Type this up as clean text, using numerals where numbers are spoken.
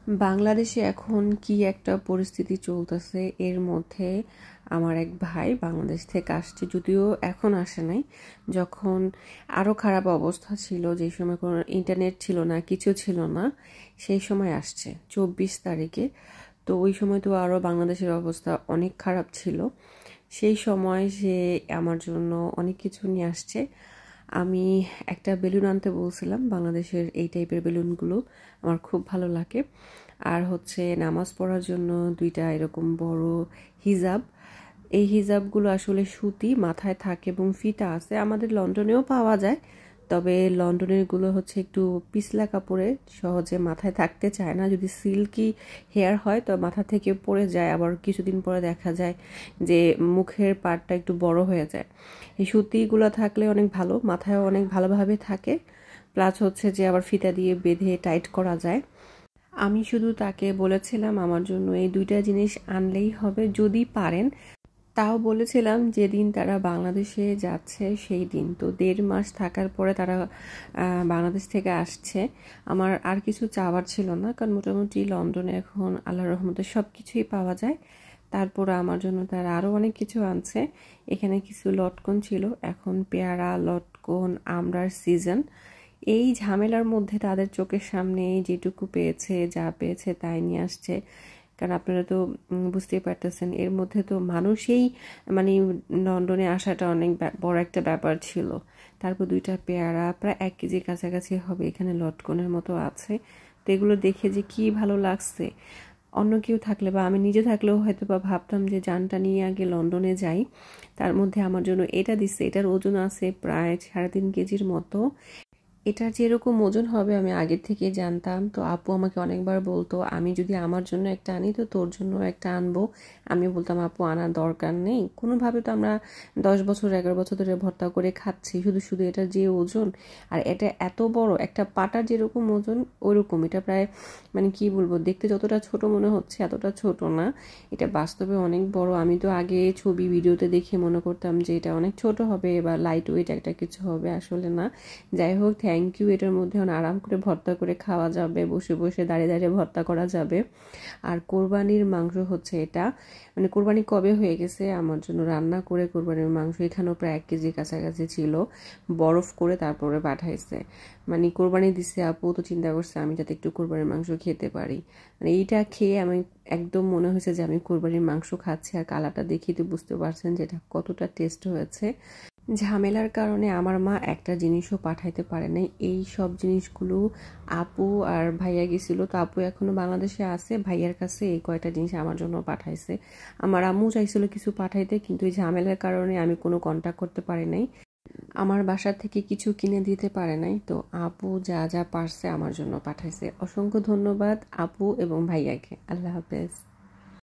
বাংলাদেশে এখন কি একটা পরিস্থিতি চলতেছে, এর মধ্যে আমার এক ভাই বাংলাদেশ থেকে আসছে, যদিও এখন আসে নাই। যখন আরও খারাপ অবস্থা ছিল, যে সময় কোনো ইন্টারনেট ছিল না, কিছু ছিল না, সেই সময় আসছে 24 তারিখে। তো ওই সময় তো আরও বাংলাদেশের অবস্থা অনেক খারাপ ছিল। সেই সময় সে আমার জন্য অনেক কিছু নিয়ে আসছে। আমি একটা বেলুন আনতে বলছিলাম, বাংলাদেশের এই টাইপের বেলুনগুলো আমার খুব ভালো লাগে। আর হচ্ছে নামাজ পড়ার জন্য 2টা এরকম বড় হিজাব। এই হিজাবগুলো আসলে সুতি, মাথায় থাকে এবং ফিতা আছে। আমাদের লন্ডনেও পাওয়া যায়, তবে লন্ডনের গুলো হচ্ছে একটু পিছলা কাপড়ে, সহজে মাথায় থাকতে চায় না। যদি সিল্কি হেয়ার হয় তো মাথা থেকে পড়ে যায়, আবার কিছুদিন পরে দেখা যায় যে মুখের পার্টটা একটু বড় হয়ে যায়। এই সুতিগুলো থাকলে অনেক ভালো, মাথায়ও অনেক ভালোভাবে থাকে, প্লাস হচ্ছে যে আবার ফিতা দিয়ে বেঁধে টাইট করা যায়। আমি শুধু তাকে বলেছিলাম আমার জন্য এই 2টা জিনিস আনলেই হবে যদি পারেন। তাও বলেছিলাম যেদিন তারা বাংলাদেশে যাচ্ছে সেই দিন। তো 1.5 মাস থাকার পরে তারা বাংলাদেশ থেকে আসছে। আমার আর কিছু চাওয়ার ছিল না, কারণ মোটামুটি লন্ডনে এখন আল্লাহর রহমতে সব কিছুই পাওয়া যায়। তারপর আমার জন্য তারা আরও অনেক কিছু আনছে। এখানে কিছু লটকন ছিল, এখন পেয়ারা, লটকন, আমড়ার সিজন। এই ঝামেলার মধ্যে তাদের চোখের সামনে যেটুকু পেয়েছে, যা পেয়েছে তাই নিয়ে আসছে। কারণ আপনারা তো বুঝতেই পারতেছেন, এর মধ্যে তো মানুষই মানে লন্ডনে আসাটা অনেক বড় একটা ব্যাপার ছিল। তারপর 2টা পেয়ারা প্রায় 1 কেজির কাছাকাছি হবে, এখানে লটকনের মতো আছে। তো এগুলো দেখে যে কি ভালো লাগছে। অন্য কেউ থাকলে বা আমি নিজে থাকলেও হয়তো বা ভাবতাম যে জানটা নিয়ে আগে লন্ডনে যাই। তার মধ্যে আমার জন্য এটা দিচ্ছে, এটার ওজন আছে প্রায় 3.5 কেজির মতো। এটার যেরকম ওজন হবে আমি আগের থেকে জানতাম। তো আপু আমাকে অনেকবার বলতো আমি যদি আমার জন্য একটা আনি তো তোর জন্য একটা আনবো। আমি বলতাম আপু আনার দরকার নেই, কোনোভাবে তো আমরা 10 বছর 11 বছর ধরে ভর্তা করে খাচ্ছি, শুধু শুধু এটার যে ওজন। আর এটা এত বড় একটা পাটার যেরকম ওজন ওইরকম, এটা প্রায় মানে কি বলবো, দেখতে যতটা ছোট মনে হচ্ছে এতটা ছোট না, এটা বাস্তবে অনেক বড়। আমি তো আগে ছবি ভিডিওতে দেখে মনে করতাম যে এটা অনেক ছোট হবে বা লাইট ওয়েট একটা কিছু হবে, আসলে না। যাই হোক, থ্যাংক ইউ। এটার মধ্যে আরাম করে ভর্তা করে খাওয়া যাবে, বসে বসে দাঁড়িয়ে দাঁড়িয়ে ভর্তা করা যাবে। আর কোরবানির মাংস হচ্ছে এটা, মানে কোরবানি কবে হয়ে গেছে আমার জন্য রান্না করে কোরবানির মাংস এখানেও প্রায় 1 কেজির কাছাকাছি ছিল, বরফ করে তারপরে পাঠাইছে। মানে কোরবানি দিছে আপু, তো চিন্তা করছে আমি যাতে একটু কোরবানির মাংস খেতে পারি। মানে এইটা খেয়ে আমি একদম মনে হয়েছে যে আমি কোরবানির মাংস খাচ্ছি। আর কালারটা দেখি তো বুঝতে পারছেন যে এটা কতটা টেস্ট হয়েছে। ঝামেলার কারণে আমার মা একটা জিনিসও পাঠাইতে পারে নাই। এই সব জিনিসগুলো আপু আর ভাইয়া গেছিল, তো আপু এখনো বাংলাদেশে আছে, ভাইয়ার কাছে এই কয়টা জিনিস আমার জন্য পাঠাইছে। আমার আম্মু চাইছিল কিছু পাঠাইতে, কিন্তু এই ঝামেলার কারণে আমি কোনো কন্টাক্ট করতে পারি নাই, আমার বাসা থেকে কিছু কিনে দিতে পারে নাই। তো আপু যা যা পারছে আমার জন্য পাঠাইছে। অসংখ্য ধন্যবাদ আপু এবং ভাইয়াকে। আল্লাহ হাফেজ।